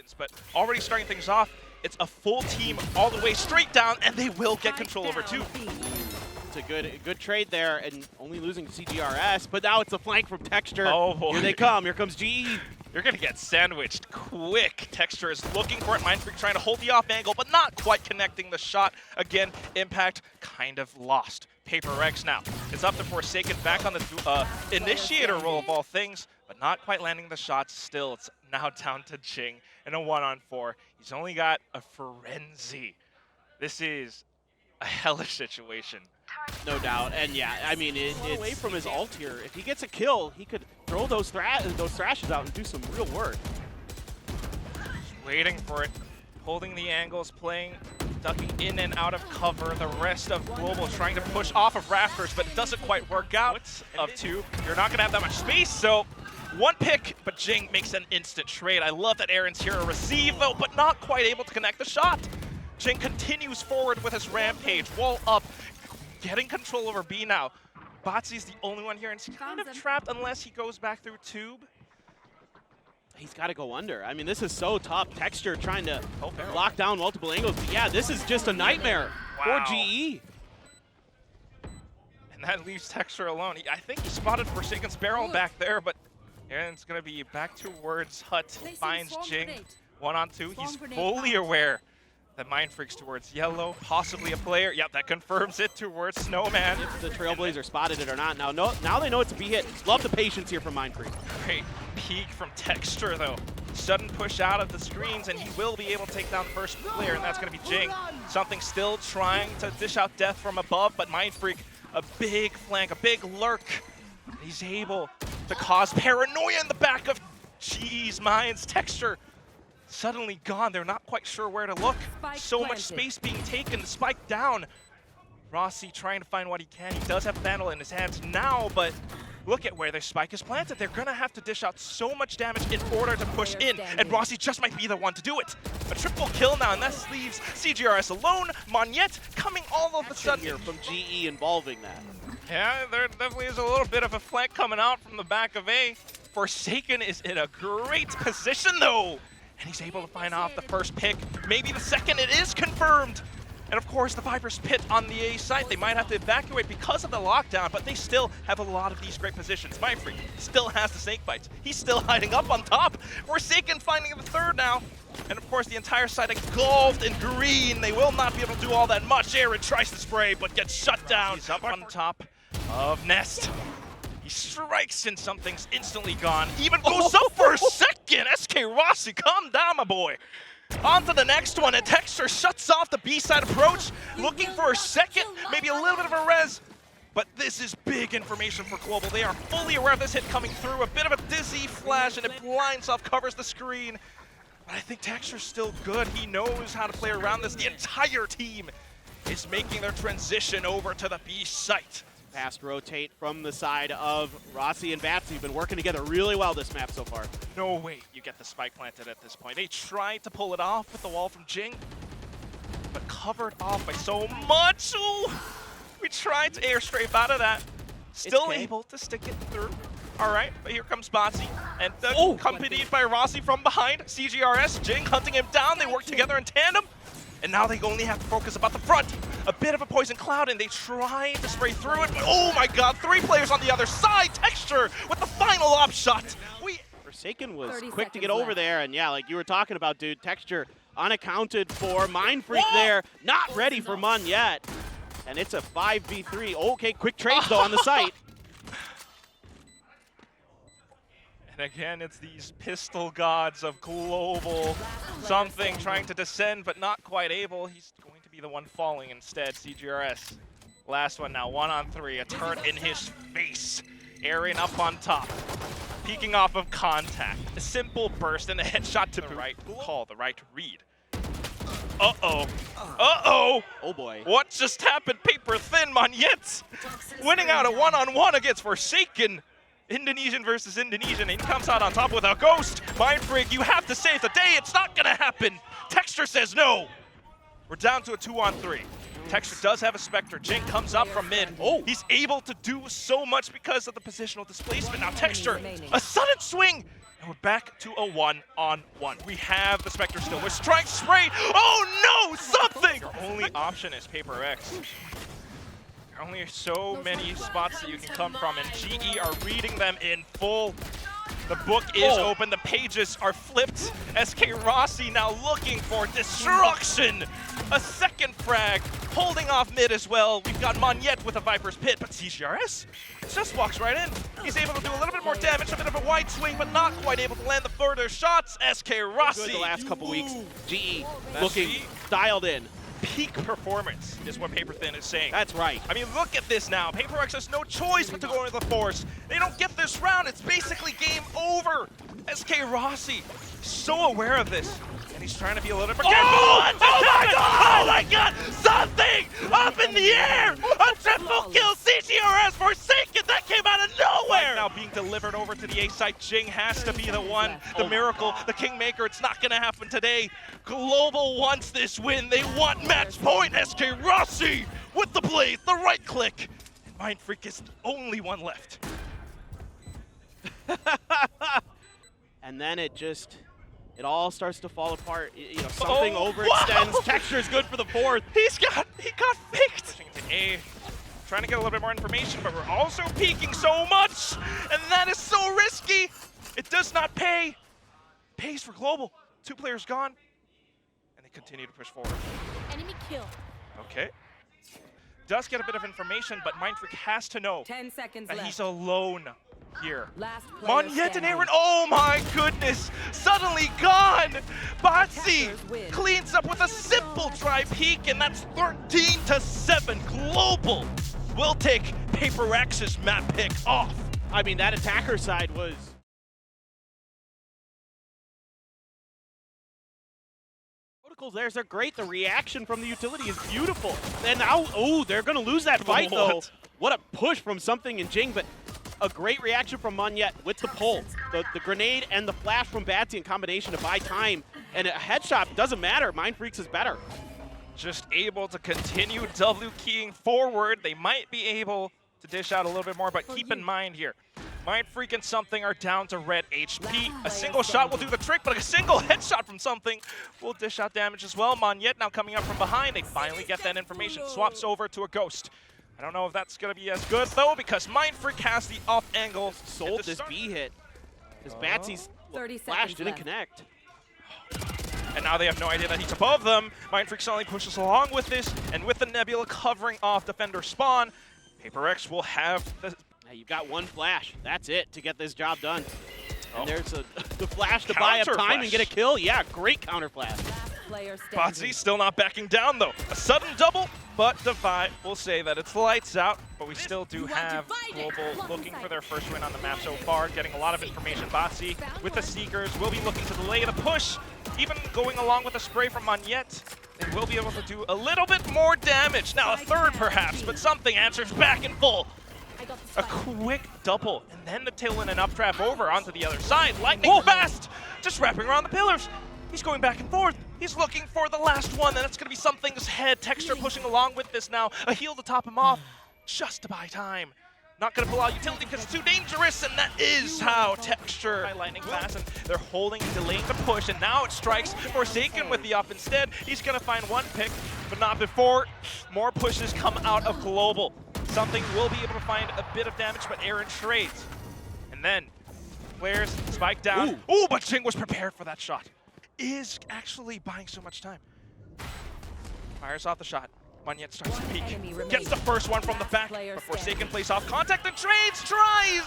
happens. But already starting things off, it's a full team all the way straight down, and they will get control over two. It's a good trade there, and only losing CGRS, but now it's a flank from Texture. Oh boy. Here they come. Here comes GE. You're going to get sandwiched quick. Texture is looking for it. mindfreak trying to hold the off angle, but not quite connecting the shot. Again, Impact kind of lost. Paper Rex now. It's up to Forsaken back on the initiator role of all things, but not quite landing the shots. Still, it's now down to Jinggg in a 1-on-4. He's only got a Frenzy. This is a hellish situation. No doubt, and yeah, I mean, it's away from his ult here. If he gets a kill, he could throw those thrashes out and do some real work. Just waiting for it, holding the angles, playing, ducking in and out of cover. The rest of Global trying to push off of Rafters, but it doesn't quite work out. Of two, you're not going to have that much space, so one pick, but Jinggg makes an instant trade. I love that AYRIN's here to receive, though, but not quite able to connect the shot. Jinggg continues forward with his rampage, wall up, getting control over B now. Bazzi's the only one here, and he's kind of trapped unless he goes back through tube. He's got to go under. I mean, this is so tough. Texture trying to lock down multiple angles. But yeah, this is just a nightmare for GE. And that leaves Texture alone. I think he spotted Forsaken's barrel back there, but AYRIN's going to be back towards Hut. He finds Jinggg 1-on-2. He's fully aware that mindfreak's towards yellow, possibly a player. Yep, that confirms it towards Snowman. If the Trailblazer spotted it or not. Now they know it's a B hit. Love the patience here from mindfreak. Great peek from Texture, though. Sudden push out of the screens, and he will be able to take down the first player, and that's going to be Jinggg. Something still trying to dish out death from above, but mindfreak, a big flank, a big lurk. He's able to cause paranoia in the back of Minds. Texture suddenly gone. They're not quite sure where to look. So much space being taken. The spike down. SkRossi trying to find what he can. He does have Vandal in his hands now, but look at where their spike is planted. They're going to have to dish out so much damage in order to push in, and SkRossi just might be the one to do it. A triple kill now, and that leaves CGRS alone. Monyet coming all of a sudden here from GE involving that. Yeah, there definitely is a little bit of a flank coming out from the back of A. Forsaken is in a great position, though. And he's able to find off the first pick, maybe the second. It is confirmed. And of course, the Viper's pit on the A site. They might have to evacuate because of the lockdown, but they still have a lot of these great positions. mindfreak still has the snake bites. He's still hiding up on top. Forsaken finding the third now. And of course, the entire site engulfed in green. They will not be able to do all that much. AYRIN tries to spray, but gets shut down. He's up on top of Nest. He strikes and something's instantly gone. Even goes up for a second. SkRossi, calm down, my boy. On to the next one, and Texture shuts off the B-side approach, looking for a second, maybe a little bit of a res. But this is big information for Global. They are fully aware of this hit coming through. A bit of a dizzy flash, and it blinds off, covers the screen. But I think Texture's still good. He knows how to play around this. The entire team is making their transition over to the B-site. Fast rotate from the side of SkRossi and Bazzi. Have been working together really well this map so far. No way you get the spike planted at this point. They tried to pull it off with the wall from Jinggg, but covered off by so much. Ooh, we tried to airstrafe out of that. Still able to stick it through. All right, but here comes Bazzi, and accompanied by SkRossi from behind. CGRS, Jinggg hunting him down. They work together in tandem. And now they only have to focus about the front. A bit of a poison cloud, and they try to spray through it. But oh my god, 3 players on the other side. Texture with the final op shot. Forsaken was quick to get over there, and yeah, like you were talking about, dude, Texture unaccounted for. mindfreak there, not ready for Mun yet. And it's a 5v3. Okay, quick trades though on the site. And again, it's these pistol gods of Global. Something trying to descend, but not quite able. He's going to be the one falling instead. CGRS. Last one now, 1-on-3. A turret in his face. AYRIN up on top. Peeking off of contact. A simple burst and a headshot to the right call, the right read. Uh-oh. Uh-oh. Oh boy. What just happened? Paper thin, Monyet. Winning out a 1-on-1 against Forsaken. Indonesian versus Indonesian, and he comes out on top with a ghost. mindfreak, you have to save the day. It's not gonna happen. Texture says no. We're down to a 2-on-3. Texture does have a Spectre. Jinggg comes up from mid. Oh, he's able to do so much because of the positional displacement. Now Texture, a sudden swing. And we're back to a 1-on-1. We have the Spectre still with Strike Spray. Oh no, something! Your only option is Paper X. There are only so many spots that you can come from, and GE are reading them in full. The book is open, the pages are flipped. SkRossi now looking for destruction. A second frag, holding off mid as well. We've got Monyet with a Viper's Pit, but SkRossi just walks right in. He's able to do a little bit more damage, a bit of a wide swing, but not quite able to land the further shots. SkRossi. The last couple weeks, GE looking dialed in. Peak performance is what Paper Thin is saying. That's right. I mean, look at this now. Paper X has no choice but to go into the Force. They don't get this round. It's basically game over. SkRossi, so aware of this. And he's trying to be a little bit more careful. Oh my god! Something up in the air! A triple kill CGRS Forsaken! That came out of nowhere! Right now being delivered over to the A side. Jinggg has to be the one, the miracle, the kingmaker. It's not gonna happen today. Global wants this win. They want match point. SkRossi with the blade, the right click. And mindfreak is the only one left. And then it all starts to fall apart. You know, something overextends. Texture's good for the fourth. He got faked. A, trying to get a little bit more information, but we're also peeking so much, and that is so risky. It does not pay. Pays for Global. 2 players gone, and they continue to push forward. Enemy kill. Okay. Does get a bit of information, but mindfreak has to know 10 seconds that left. he's alone here. Last player Monyet and AYRIN, oh my goodness, suddenly gone! Bazzi cleans up with a simple dry peek, and that's 13-7. Global will take Paper X's map pick off. I mean, that attacker side was... Protocols there, they're great. The reaction from the utility is beautiful. And now, they're going to lose that fight, though. What a push from something in Jinggg, but a great reaction from Monyet with the pull. The grenade and the flash from Bazzi in combination to buy time. And a headshot doesn't matter. mindfreak's is better. Just able to continue W keying forward. They might be able to dish out a little bit more, but keep in mind here, mindfreak and Something are down to red HP. A single shot will do the trick, but a single headshot from Something will dish out damage as well. Monyet now coming up from behind. They finally get that information. Swaps over to a Ghost. I don't know if that's going to be as good, though, because mindfreak has the off angle. Sold this B hit. Because Bazzi's flash didn't connect. And now they have no idea that he's above them. mindfreak suddenly pushes along with this, and with the Nebula covering off defender spawn, Paper X will have the... Now you've got one flash. That's it to get this job done. And there's the flash to buy up time and get a kill. Yeah, great counter flash. Bazzi still not backing down, though. A sudden double, but Divide will say that it's lights out. But we still do have Global looking for their first win on the map so far, getting a lot of information. Bazzi with the Seekers will be looking to delay the push, even going along with a spray from Monyet. They will be able to do a little bit more damage. Now a third perhaps, but Something answers back in full. A quick double, and then the tail in and up trap over onto the other side. LightningFast just wrapping around the pillars. He's going back and forth. He's looking for the last one, and that's going to be Something's head. Texture pushing along with this now. A heal to top him off, just to buy time. Not going to pull out utility because it's too dangerous, and that is how Texture by LightningFast, and they're holding and delaying the push, and now it strikes Forsaken with the up instead. He's going to find one pick, but not before more pushes come out of Global. Something will be able to find a bit of damage, but AYRIN trades. And then players spike down. Ooh, but Jinggg was prepared for that shot. Is actually buying so much time. Fires off the shot. Monyet starts to peek. Gets the first one from the back, but Forsaken plays off contact and trades, tries!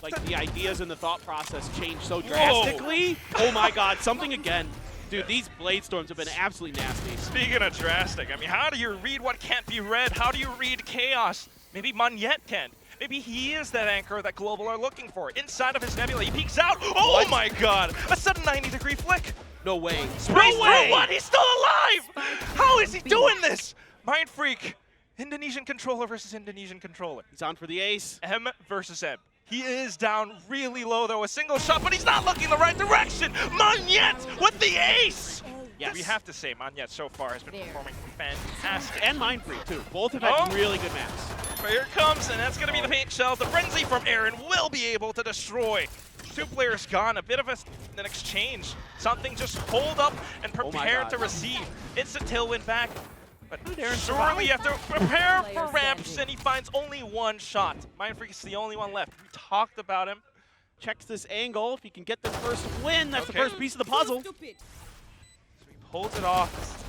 Like the ideas and the thought process change so drastically. Oh my god, Something again. Dude, these Blade Storms have been absolutely nasty. Speaking of drastic, I mean, how do you read what can't be read? How do you read chaos? Maybe Monyet can. Maybe he is that anchor that Global are looking for. Inside of his Nebula, he peeks out. Oh my god! A sudden 90-degree flick. No way. No way! What? He's still alive! How is he doing this? mindfreak, Indonesian controller versus Indonesian controller. He's on for the ace. M versus M. He is down really low, though. A single shot, but he's not looking the right direction. Monyet with the ace! Yes. We have to say, Monyet so far has been performing fantastic. And mindfreak, too. Both have had really good maps. Here it comes, and that's going to be the pink shell. The frenzy from AYRIN will be able to destroy Two players gone, a bit of an exchange. Something just hold up and prepare to receive. Instant tailwind back. But surely you have to prepare for ramps, and he finds only one shot. mindfreak is the only one left. We talked about him. Checks this angle. If he can get the first win, that's the first piece of the puzzle. So he pulls it off,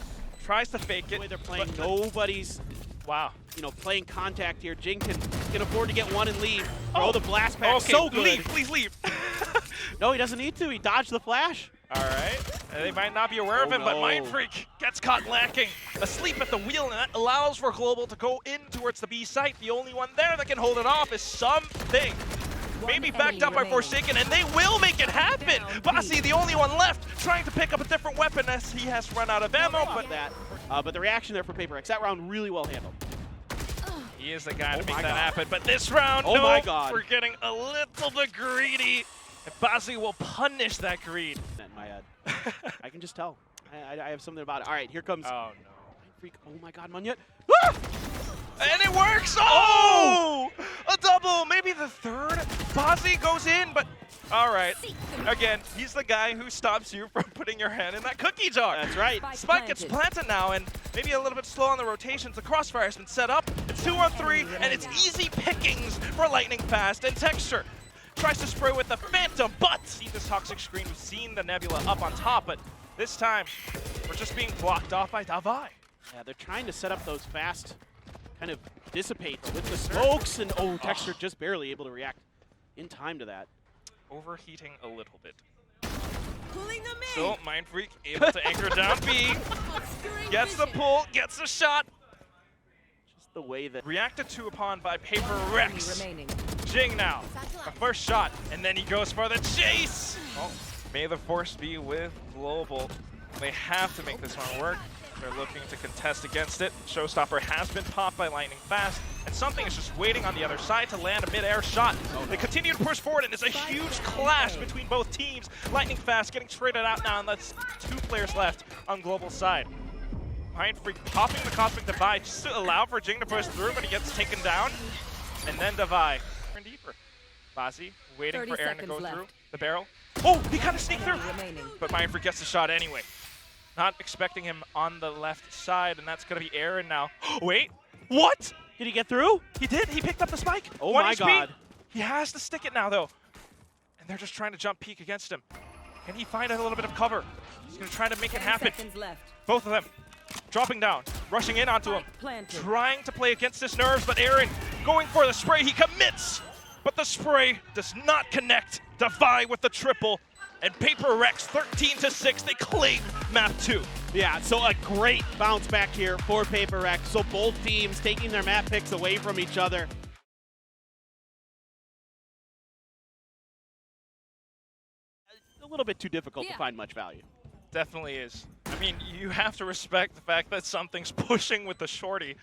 tries to fake it. The way they're playing, nobody's playing contact here. Jinggg can afford to get one and leave. Throw the blast pack. Okay, So good. leave, please leave. No, he doesn't need to. He dodged the flash. All right. They might not be aware of him, but mindfreak gets caught lacking. Asleep at the wheel, and that allows for Global to go in towards the B site. The only one there that can hold it off is something. Maybe backed up by Forsaken, and they will make it happen. Bazzi, the only one left, trying to pick up a different weapon as he has run out of ammo. But the reaction there for PaperX, that round really well handled. He is the guy to make that happen. But this round, we're getting a little bit greedy. And Bazzi will punish that greed. In my head. I can just tell. I have something about it. All right, here comes. Oh, no. Freak. Oh, my God, Monyet. Ah! And it works! Oh! A double, maybe the third. Bazzi goes in, but all right. Again, he's the guy who stops you from putting your hand in that cookie jar. That's right. Spike gets planted now, and maybe a little bit slow on the rotations. The crossfire has been set up. It's 2-on-3, and it's easy pickings for LightningFast and Texture. Tries to spray with the Phantom, but see this toxic screen. We've seen the Nebula up on top, but this time we're just being blocked off by Davai. Yeah, they're trying to set up those fast kind of dissipates with the smokes, and Texture just barely able to react in time to that. Overheating a little bit. Still, mindfreak able to anchor down B. Gets the pull, gets the shot. Just the way that reacted to upon by PaperX. Jinggg now, the first shot, and then he goes for the chase. Oh, may the force be with Global. They have to make this one work. They're looking to contest against it. Showstopper has been popped by LightningFast, and something is just waiting on the other side to land a mid-air shot. They continue to push forward, and it's a huge clash between both teams. LightningFast getting traded out now, and that's 2 players left on Global's side. mindfreak popping the Cosmic Divide just to allow for Jinggg to push through, but he gets taken down. And then Divide. Deeper. Bazzi waiting for AYRIN to go through the barrel. Oh, he kind of sneaked through. But mindfreak gets the shot anyway. Not expecting him on the left side, and that's going to be AYRIN now. Wait, what? Did he get through? He did. He picked up the spike. Oh my God. He has to stick it now, though. And they're just trying to jump peek against him. Can he find a little bit of cover? He's going to try to make it happen. Both of them dropping down, rushing in onto him. Trying to play against his nerves, but AYRIN going for the spray. He commits, but the spray does not connect. Davai with the triple. And PaperX 13-6, they claim map 2. Yeah, so a great bounce back here for PaperX. So both teams taking their map picks away from each other. A little bit too difficult to find much value. Definitely is. I mean, you have to respect the fact that something's pushing with the shorty.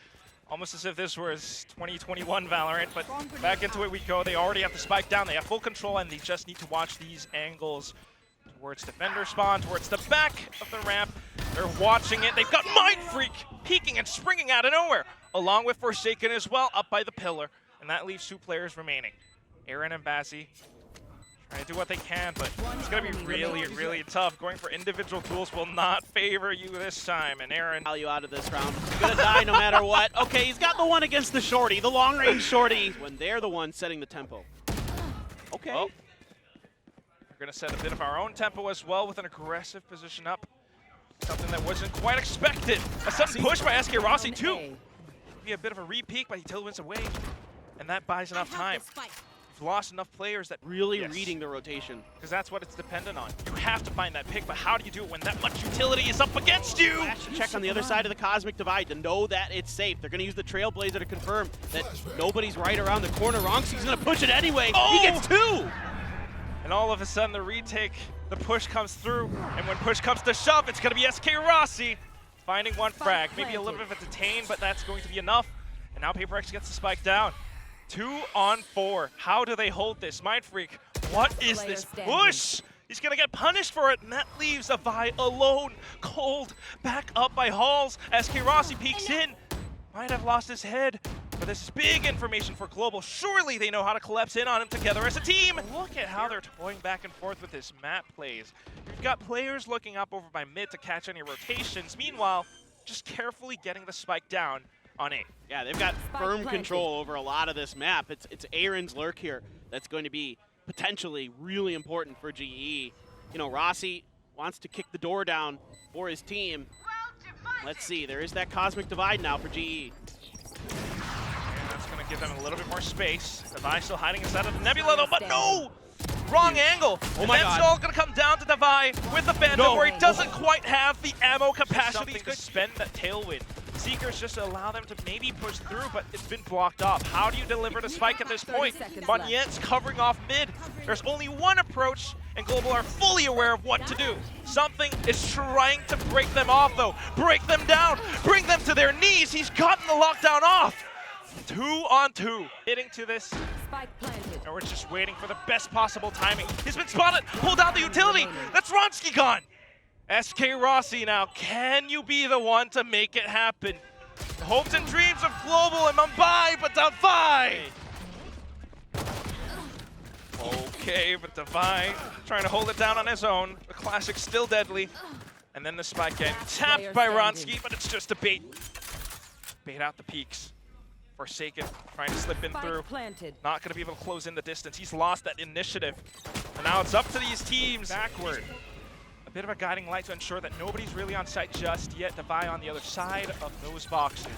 Almost as if this was 2021 Valorant, but back into it we go. They already have the spike down. They have full control, and they just need to watch these angles towards defender spawn, towards the back of the ramp. They're watching it. They've got mindfreak peeking and springing out of nowhere, along with Forsaken as well, up by the pillar. And that leaves 2 players remaining. AYRIN and Bazzi trying to do what they can, but it's going to be really, really tough. Going for individual duels will not favor you this time. And AYRIN value out of this round. He's going to die no matter what. Okay, he's got the one against the shorty, the long-range shorty, when they're the one setting the tempo. Okay. Well, we're going to set a bit of our own tempo as well with an aggressive position up. Something that wasn't quite expected. A sudden push by SkRossi too. Maybe a bit of a re-peek, but he tailwinds away. And that buys enough time. We've lost enough players that really reading the rotation. Because that's what it's dependent on. You have to find that pick, but how do you do it when that much utility is up against you? Flash to check on the other side of the Cosmic Divide to know that it's safe. They're going to use the Trailblazer to confirm that nobody's right around the corner. Ronxi's going to push it anyway. Oh! He gets 2! And all of a sudden the retake, the push comes through, and when push comes to shove, it's going to be SkRossi finding one frag. Maybe a little bit of a detain, but that's going to be enough. And now PaperX gets the spike down. 2-on-4. How do they hold this? mindfreak, what is this push? He's going to get punished for it, and that leaves Avai alone, cold, back up by Halls. SkRossi peeks in. Might have lost his head. But this is big information for Global. Surely they know how to collapse in on him together as a team. Look at how they're toying back and forth with this map plays. You've got players looking up over by mid to catch any rotations. Meanwhile, just carefully getting the spike down on A. Yeah, they've got firm control over a lot of this map. It's AYRIN's lurk here that's going to be potentially really important for GE. You know, Rossi wants to kick the door down for his team. Let's see, there is that cosmic divide now for GE. That's going to give them a little bit more space. Devi still hiding inside of the Nebula though, but no! Wrong angle. Oh my God. That's all going to come down to Devi with the Phantom where he doesn't quite have the ammo capacity to spend that tailwind. Seekers just allow them to maybe push through, but it's been blocked off. How do you deliver the spike at this point? Monyet's covering off mid. There's only one approach, and Global are fully aware of what to do. Something is trying to break them off, though. Break them down, bring them to their knees. He's gotten the lockdown off. 2 on 2. Hitting to this. And we're just waiting for the best possible timing. He's been spotted. Pulled out the utility. That's Ronski gone. SkRossi now. Can you be the one to make it happen? The hopes and dreams of Global and Mumbai, but Devi. Okay, but Devi trying to hold it down on his own. The classic still deadly. And then the spike getting tapped by Ronski, but it's just a bait. Bait out the peaks. Forsaken trying to slip in through. Not going to be able to close in the distance. He's lost that initiative. And now it's up to these teams. Backward. A bit of a guiding light to ensure that nobody's really on site just yet. Devi on the other side of those boxes.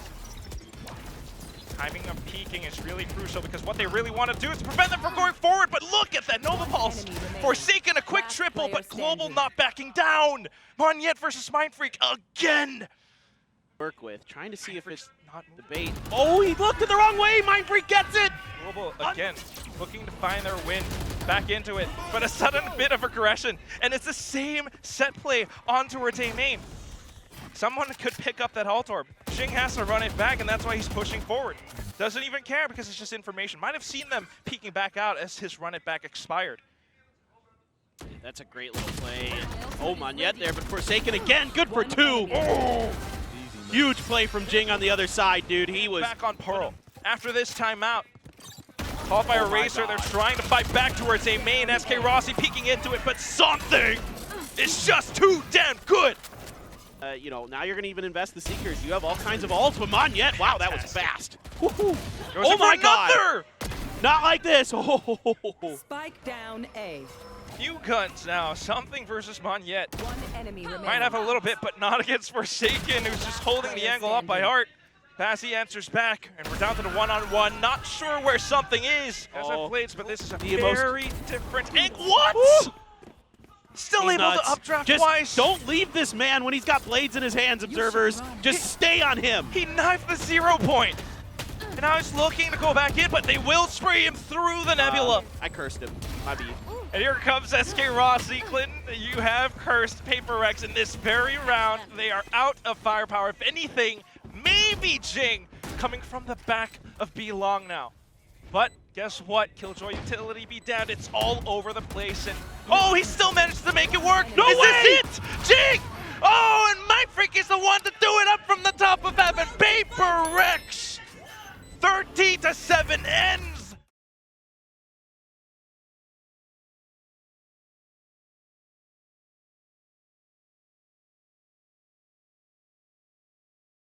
Timing of peeking is really crucial because what they really want to do is prevent them from going forward. But look at that Nova Pulse. Forsaken a quick triple, but Global not backing down. Monyet versus mindfreak again. Work with, trying to see if it's not the bait. Oh, he looked it the wrong way. Mindfreak gets it. Global again looking to find their win, back into it, but a sudden bit of aggression, and it's the same set play on towards A main. Someone could pick up that ult orb. Jinggg has to run it back, and that's why he's pushing forward. Doesn't even care because it's just information. Might have seen them peeking back out as his run it back expired. That's a great little play. Oh, Monyet there, but Forsaken again. Good for 2. Oh. Huge play from Jinggg on the other side, dude. He was back on Pearl. After this timeout, called by Eraser, they're trying to fight back towards A main. SkRossi peeking into it, but something is just too damn good. You know, now you're going to even invest the Seekers. You have all kinds of ults, but Monyet, wow, that was fast. Oh my God. Not like this. Oh. Spike down A. Few guns now. Something versus Monyet. One enemy Might have a little bit, but not against Forsaken, who's just holding the angle up by heart. Bazzi answers back, and we're down to the one-on-one. Not sure where something is as it blades, but this is a very different angle. What? Ooh. Still He's able nuts. to updraft just twice. Don't leave this man when he's got blades in his hands, observers. Just stay on him. He knifed the 0 point. And now he's looking to go back in, but they will spray him through the Nebula. I cursed him. My beef. And here comes SkRossi. Clinton, you have cursed Paper Rex in this very round. They are out of firepower. If anything, maybe Jinggg coming from the back of B long now. But guess what? Killjoy utility be damned. It's all over the place. And oh, he still managed to make it work. No way! Is this it? Jinggg! Oh, and mindfreak is the one to do it up from the top of heaven. Paper Rex! 13-7 end